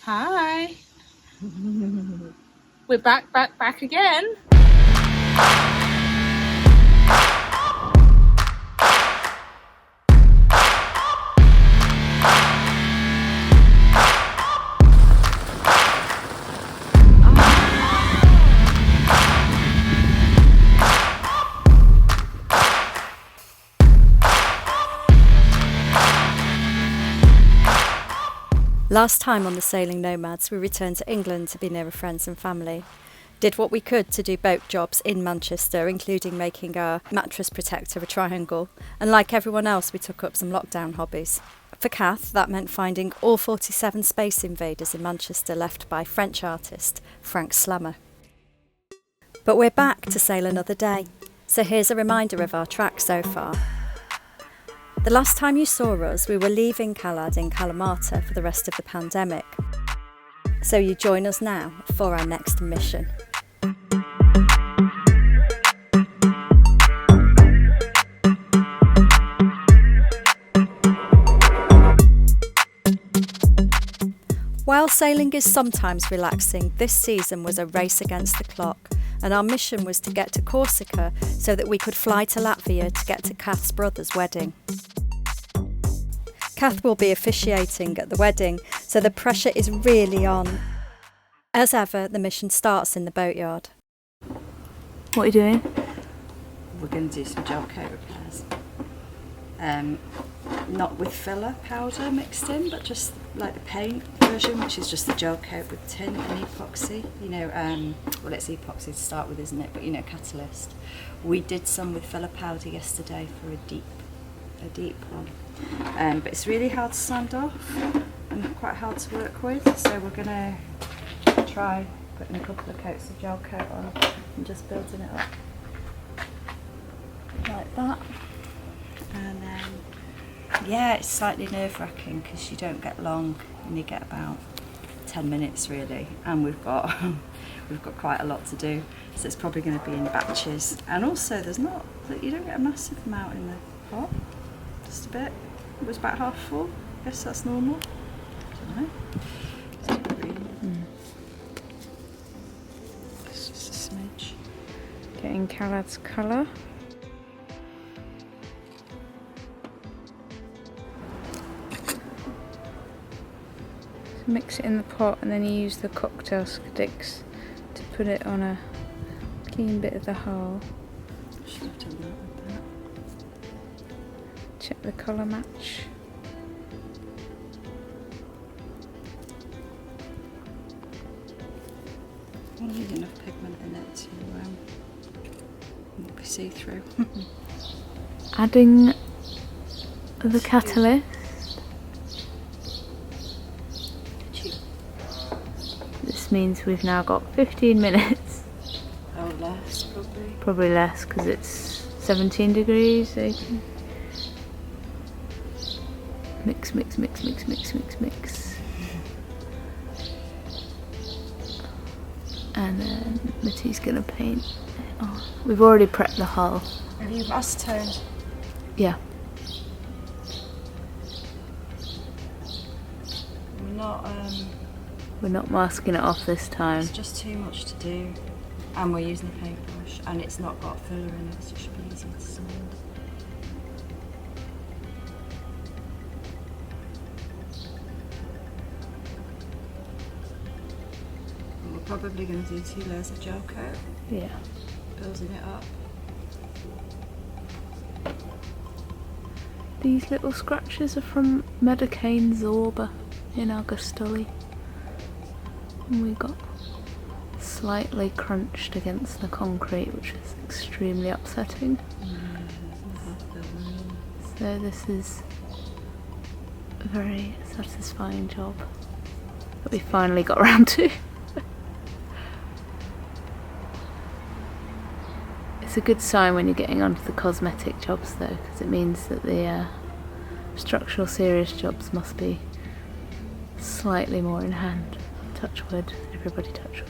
Hi. We're back again. Last time on the Sailing Nomads, we returned to England to be nearer friends and family. Did what we could to do boat jobs in Manchester, including making our mattress protector a triangle. And like everyone else, we took up some lockdown hobbies. For Kath, that meant finding all 47 Space Invaders in Manchester left by French artist Frank Slammer. But we're back to sail another day. So here's a reminder of our track so far. The last time you saw us, we were leaving Caladh in Kalamata for the rest of the pandemic. So you join us now for our next mission. While sailing is sometimes relaxing, this season was a race against the clock, and our mission was to get to Corsica so that we could fly to Latvia to get to Kath's brother's wedding. Kath will be officiating at the wedding, so the pressure is really on. As ever, the mission starts in the Boatyard. What are you doing? We're going to do some gel coat repairs. Not with filler powder mixed in, but just like the paint version, which is just the gel coat with tin and epoxy. You know, well, it's epoxy to start with, isn't it? But you know, catalyst. We did some with filler powder yesterday for a deep one. But it's really hard to sand off and quite hard to work with, so we're going to try putting a couple of coats of gel coat on and just building it up like that. And yeah, it's slightly nerve-wracking because you don't get long and you get about 10 minutes really, and we've got quite a lot to do, so it's probably going to be in batches. And also you don't get a massive amount in the pot, just a bit. It was about half full. I guess that's normal. I don't know. It's just a smidge. Getting Caladh's colour. Mix it in the pot and then you use the cocktail sticks to put it on a clean bit of the hull. Should have done that with that. Check the colour match. You need enough pigment in it to not be see-through. Adding the catalyst. This means we've now got 15 minutes. Oh, less probably. Probably less because it's 17 degrees. 18. Mix. And then Matty's gonna paint it on. We've already prepped the hull. Have you acetoned? Yeah. We're not masking it off this time. It's just too much to do, and we're using a paintbrush, and it's not got filler in it, so it should be easy to sand. We're probably going to do 2 layers of gel coat. Yeah. Building it up. These little scratches are from Medicane Zorba in Augustoli. And we got slightly crunched against the concrete, which is extremely upsetting. So this is a very satisfying job that we finally got around to. It's a good sign when you're getting onto the cosmetic jobs though, because it means that the structural serious jobs must be slightly more in hand. Touch wood, everybody touch wood.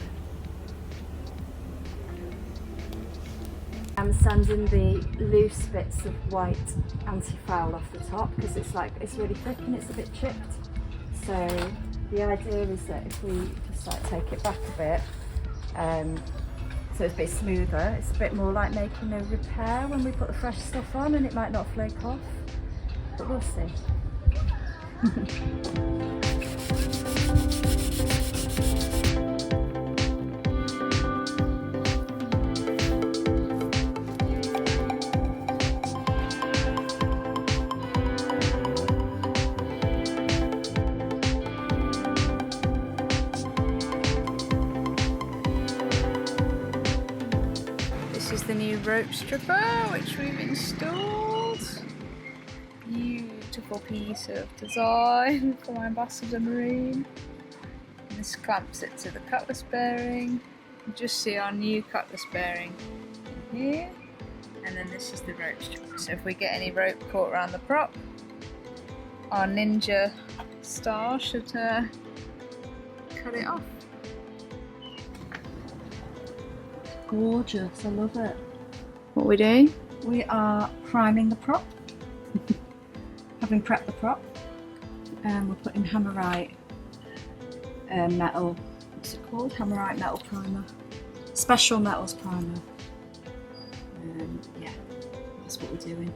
I'm sanding the loose bits of white anti-foul off the top because it's really thick and it's a bit chipped. So the idea is that if we just like take it back a bit, so it's a bit smoother, it's a bit more like making a repair when we put the fresh stuff on, and it might not flake off, but we'll see. This is the new rope stripper which we've installed. Beautiful piece of design for my Ambassador Marine. And this clamps it to the cutlass bearing. You just see our new cutlass bearing in here. And then this is the rope stripper. So if we get any rope caught around the prop, our ninja star should cut it off. Gorgeous, I love it. What are we doing? We are priming the prop. Having prepped the prop, we're putting Hammerite metal, what's it called? Hammerite metal primer. Special metals primer. Yeah, that's what we're doing.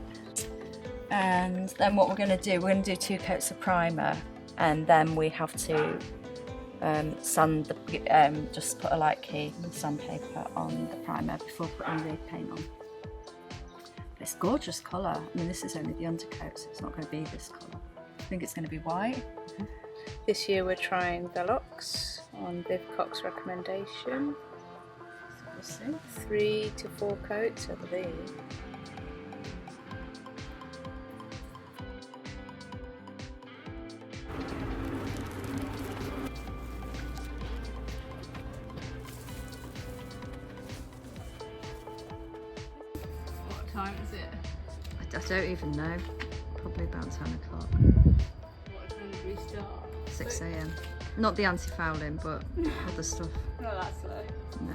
And then what we're going to do, we're going to do 2 coats of primer, and then we have to sand the, just put a light key and sandpaper on the primer before putting the paint on. It's gorgeous colour. I mean, this is only the undercoat, so it's not going to be this colour. I think it's going to be white. This year we're trying Velox on Viv Cox's recommendation. So we'll see. 3 to 4 coats, I believe. What time is it? I don't even know. Probably about 10 o'clock. What time did we start? 6 a.m. Not the anti-fouling, but other stuff. Not that slow. No.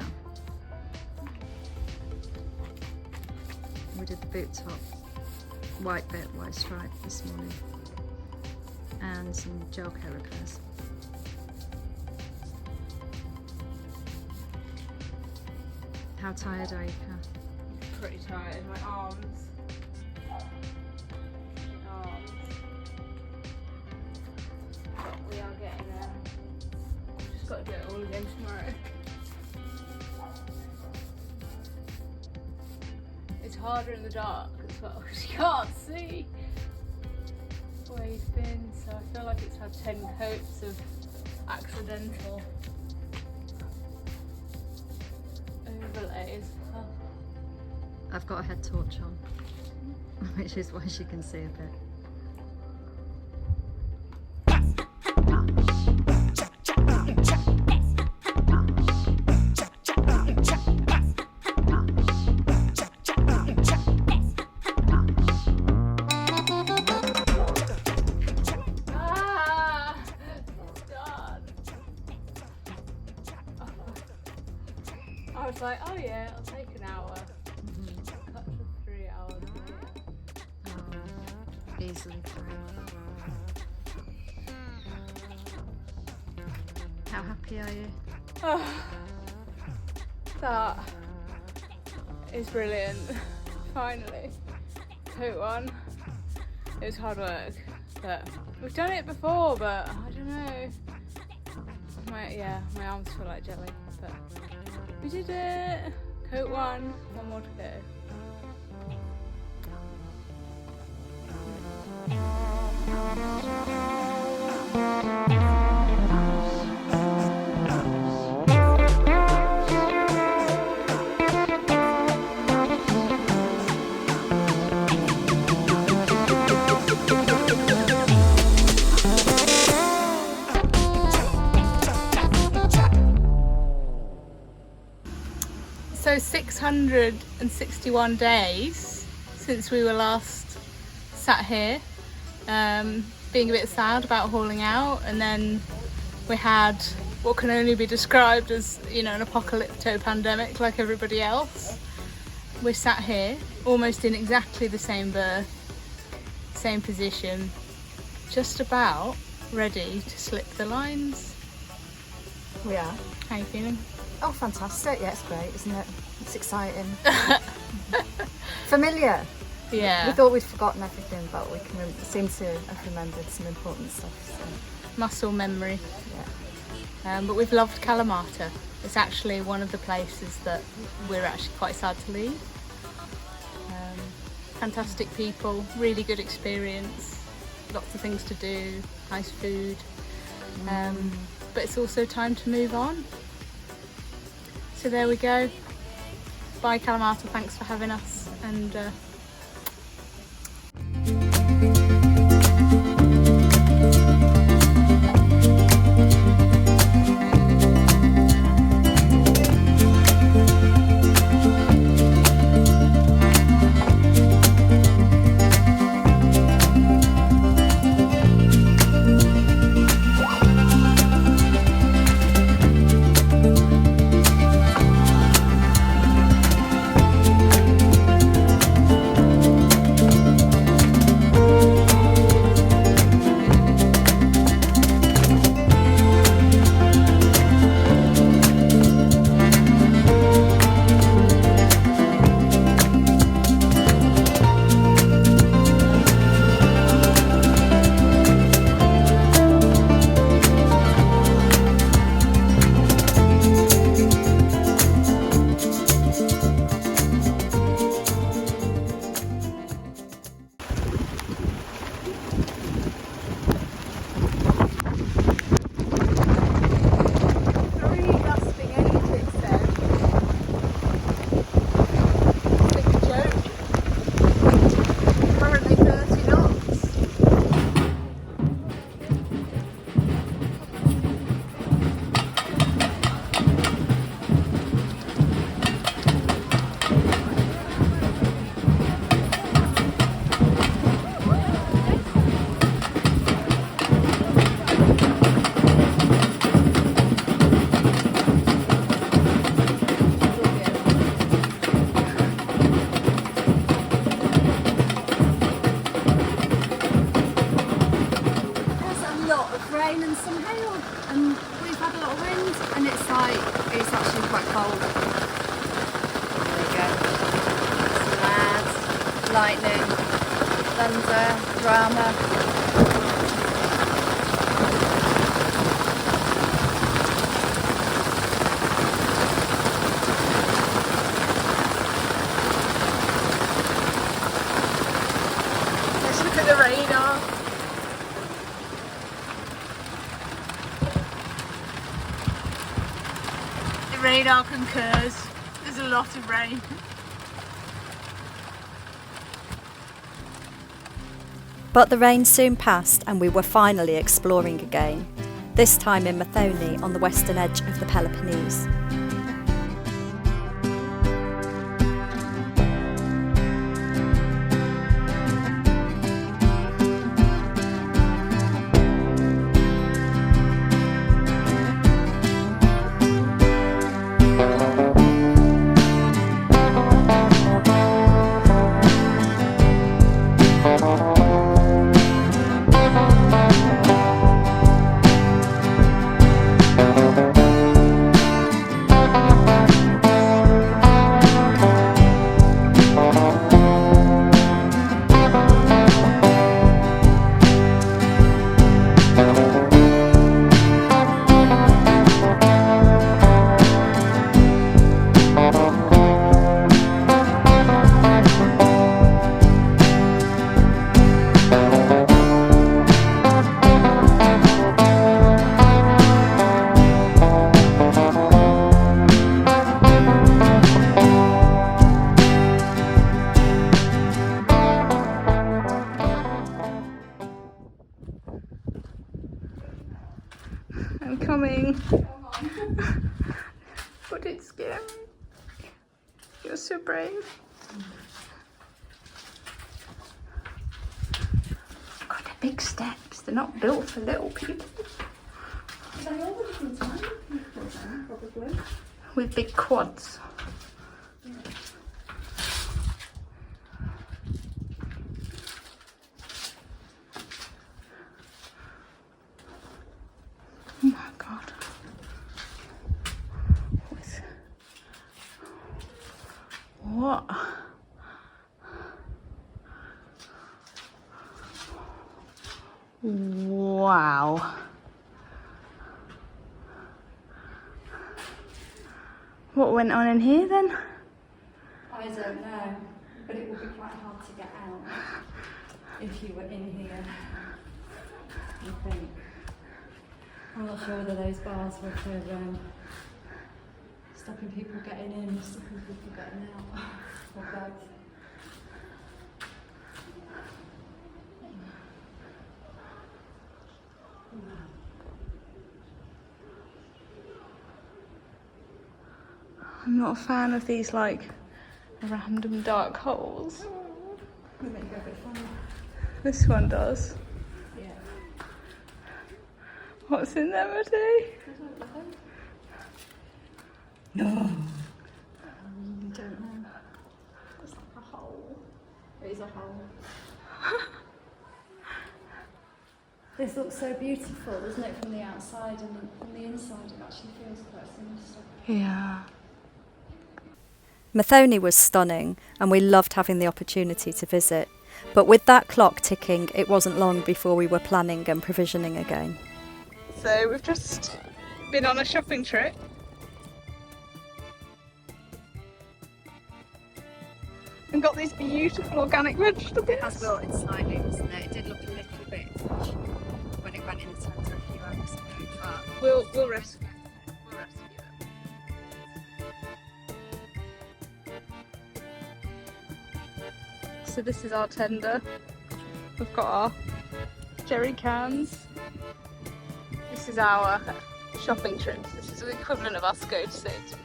We did the boot top, white bit, white stripe this morning, and some gel coat repairs. How tired are you, Kath? Pretty tired. My arms. But we are getting there. I've just got to do it all again tomorrow. It's harder in the dark as well because you can't see where he's been, so I feel like it's had 10 coats of accidental overlays. Oh. I've got a head torch on, which is why she can see a bit. I was like, oh yeah, it'll take an hour. Cut for 3 hours. Easily 3. How happy are you? Oh, that is brilliant. Finally. Coat on. It was hard work, but we've done it before, but I don't know. My arms feel like jelly, but we did it. Coat 1 more to go. So 661 days since we were last sat here, being a bit sad about hauling out, and then we had what can only be described as, you know, an apocalypto pandemic like everybody else. We're sat here almost in exactly the same berth, same position, just about ready to slip the lines. We are. How are you feeling? Oh, fantastic. Yeah, it's great, isn't it? It's exciting. Familiar. Yeah. We thought we'd forgotten everything, but we can seem to have remembered some important stuff. So. Muscle memory. Yeah. But we've loved Kalamata. It's actually one of the places that we're actually quite sad to leave. Fantastic people, really good experience, lots of things to do, nice food. But it's also time to move on. So there we go. Bye Kalamata, thanks for having us, and rain and some hail, and we've had a lot of wind, and it's actually quite cold. There we go. Mad, lightning, thunder, drama. Let's look at the radar. radar concurs. There's a lot of rain. But the rain soon passed and we were finally exploring again, this time in Methon on the western edge of the Peloponnese. I'm coming. But it's scary. You're so brave. God, they're big steps. They're not built for little people. They all would have been tiny people then, probably. With big quads. What? Wow. What went on in here then? I don't know, but it would be quite hard to get out if you were in here, I think. I'm not sure whether those bars were for stopping people getting in or stopping people getting out, or both. I'm not a fan of these like random dark holes. We make it a bit funny. This one does. Yeah. What's in there, Maddie? No. Don't know. It's like a hole. It is a hole. This looks so beautiful, doesn't it, from the outside, and from the inside it actually feels quite sinister. Yeah. Methon was stunning, and we loved having the opportunity to visit. But with that clock ticking, it wasn't long before we were planning and provisioning again. So we've just been on a shopping trip. And got these beautiful organic vegetables. It has wilted slightly, doesn't it? It did look a little bit when it went in the centre a few hours ago, but We'll rescue it. So this is our tender. We've got our jerry cans. This is our shopping trip. This is the equivalent of us going to Sainsbury's.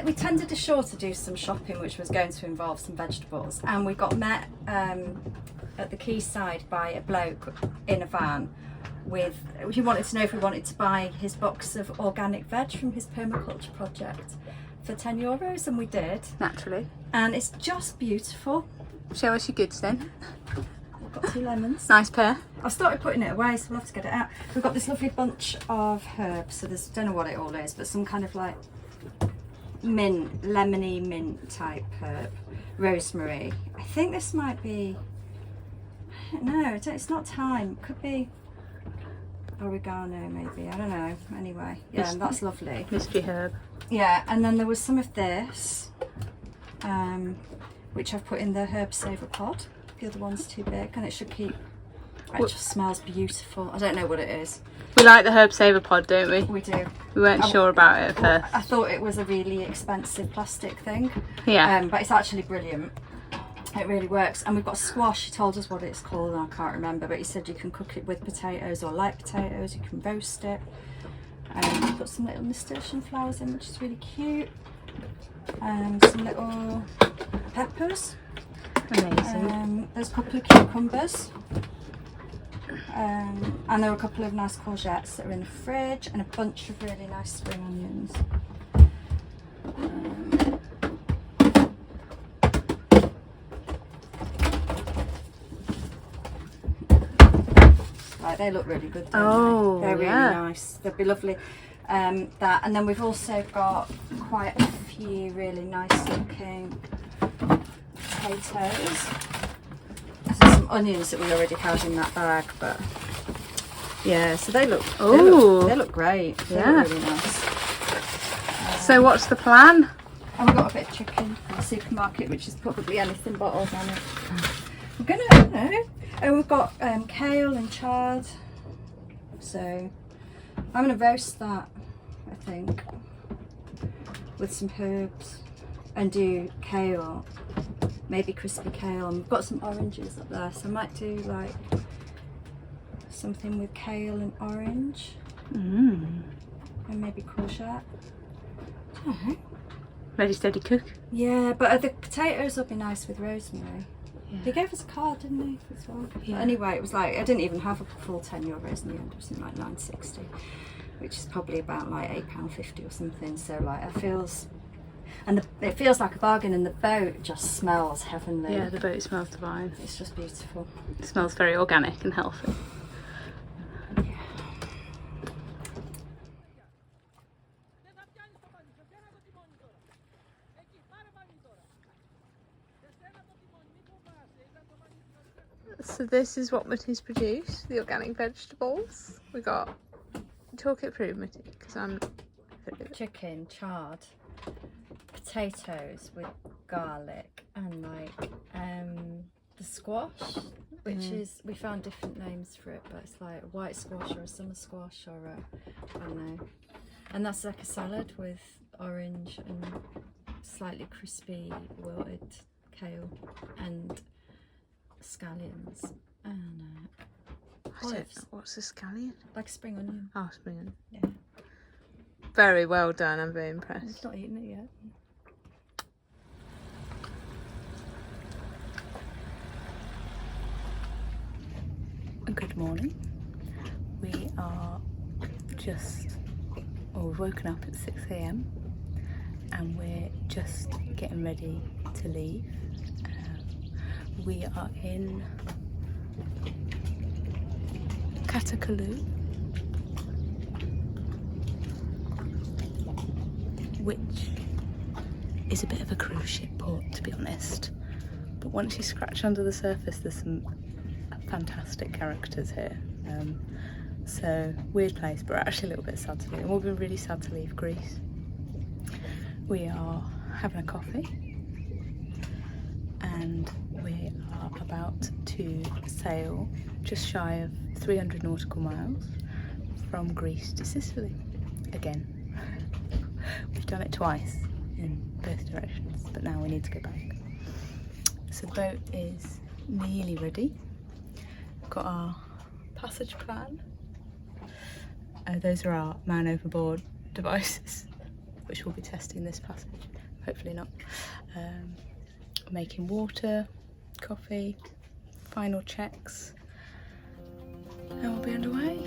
We tended ashore to do some shopping, which was going to involve some vegetables, and we got met at the quayside by a bloke in a van with, he wanted to know if we wanted to buy his box of organic veg from his permaculture project for €10, and we did. Naturally. And it's just beautiful. Show us your goods then. We've got 2 lemons. Nice pair. I've started putting it away, so we'll have to get it out. We've got this lovely bunch of herbs, so there's, don't know what it all is, but some kind of like mint, lemony mint type herb. Rosemary. I think this might be, I don't know, it's not thyme, it could be oregano maybe, I don't know. Anyway, yeah, and that's lovely. Mystery herb. Yeah, and then there was some of this, which I've put in the herb saver pod. The other one's too big, and it should keep, it just smells beautiful. I don't know what it is. We like the herb saver pod, don't we? We do. We weren't sure about it at first. I thought it was a really expensive plastic thing. Yeah. But it's actually brilliant. It really works. And we've got squash. He told us what it's called, and I can't remember, but he said you can cook it with potatoes or light potatoes, you can roast it. And put some little nasturtium flowers in, which is really cute. Some little peppers. Amazing. There's a couple of cucumbers. And there are a couple of nice courgettes that are in the fridge, and a bunch of really nice spring onions. Right, they look really good, don't they? They're really nice. They'd be lovely. That, and then we've also got quite a few really nice looking potatoes. There's some onions that we already had in that bag, but yeah, so they look great. They look really nice. So what's the plan? And we've got a bit of chicken from the supermarket, which is probably anything but organic. We're gonna, I don't know. And we've got kale and chard. So I'm gonna roast that, I think, with some herbs, and do kale. Maybe crispy kale, and we've got some oranges up there, so I might do like something with kale and orange, and maybe courgette. I don't know. Ready, steady, cook. Yeah, but the potatoes would be nice with rosemary. Yeah. He gave us a card, didn't he, as well? Yeah. But anyway, it was like, I didn't even have a full €10 in the end, it was in like $9.60, which is probably about like £8.50 or something, so like it feels And it feels like a bargain, and the boat just smells heavenly. Yeah, the boat smells divine. It's just beautiful. It smells very organic and healthy. So this is what Mitty's produced, the organic vegetables. We got, talk it through, Mitty, because I'm... Chicken, charred, potatoes with garlic, and like the squash, which is, we found different names for it, but it's like a white squash or a summer squash or a, I don't know. And that's like a salad with orange and slightly crispy wilted kale and scallions and olives. What's a scallion? Like spring onion. Oh, spring onion. Yeah. Very well done, I'm very impressed. I've not eaten it yet. Good morning. We are we've woken up at 6 a.m. and we're just getting ready to leave. We are in Kaladh, which is a bit of a cruise ship port, to be honest. But once you scratch under the surface, there's some fantastic characters here. So, weird place, but we're actually a little bit sad to leave. And we've been really sad to leave Greece. We are having a coffee, and we are about to sail just shy of 300 nautical miles from Greece to Sicily again. We've done it twice in both directions, but now we need to go back. So the boat is nearly ready. We've got our passage plan. Those are our man overboard devices, which we'll be testing this passage, hopefully not. Making water, coffee, final checks, and we'll be underway.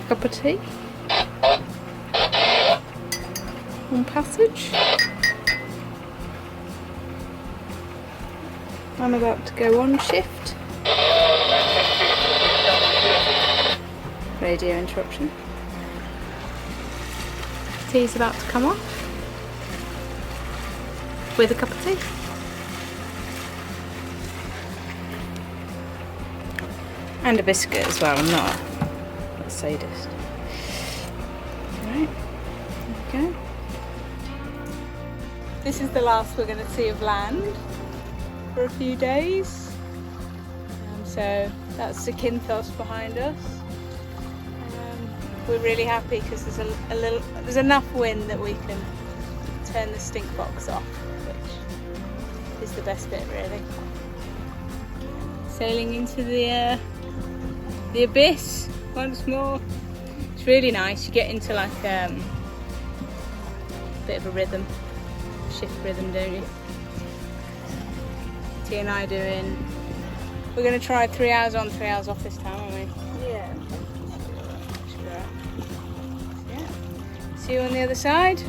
Cup of tea on passage. I'm about to go on shift. Radio interruption. Tea's about to come off with a cup of tea. And a biscuit as well, I'm not a sadist. Right, there we go. This is the last we're going to see of land for a few days. So that's the Ch.20 behind us. We're really happy because there's enough wind that we can turn the stink box off, which is the best bit really. Sailing into the abyss once more. It's really nice. You get into like a bit of a rhythm, shift rhythm, don't you? T and I we're going to try 3 hours on, 3 hours off this time, aren't we? Yeah. See you on the other side.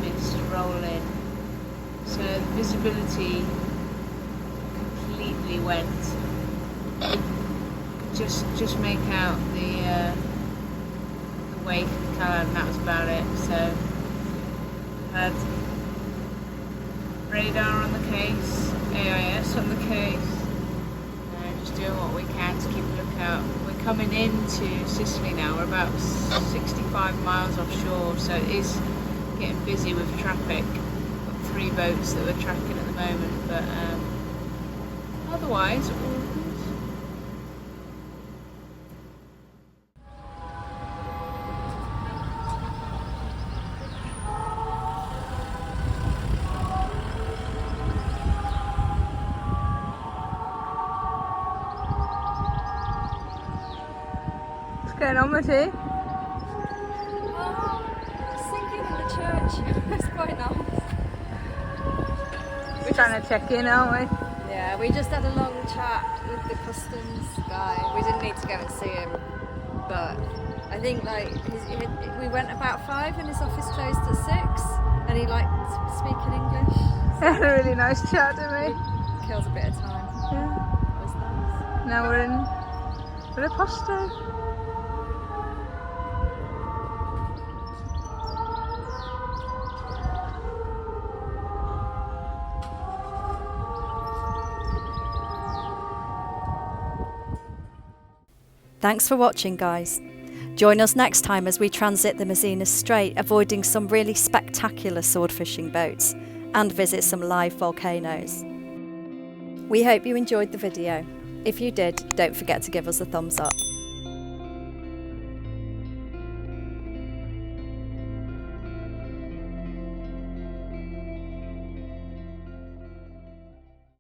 mist roll in, so the visibility completely went. Just make out the wake of Caladh, and that was about it. So had radar on the case, AIS on the case, just doing what we can to keep a lookout. We're coming into Sicily now, we're about 65 miles offshore, so it is getting busy with traffic. Got 3 boats that we're tracking at the moment, but otherwise all good. What's going on, Matty? Singing in the church. It's quite nice. We're trying to check in, aren't we? Yeah, we just had a long chat with the customs guy. We didn't need to go and see him, but I think like we went about 5 and his office closed at 6, and he liked speaking English. Had a really nice chat, didn't we? Kills a bit of time. Yeah. It was nice. Now we're in Posto. Thanks for watching, guys. Join us next time as we transit the Messina Strait, avoiding some really spectacular sword fishing boats, and visit some live volcanoes. We hope you enjoyed the video. If you did, don't forget to give us a thumbs up.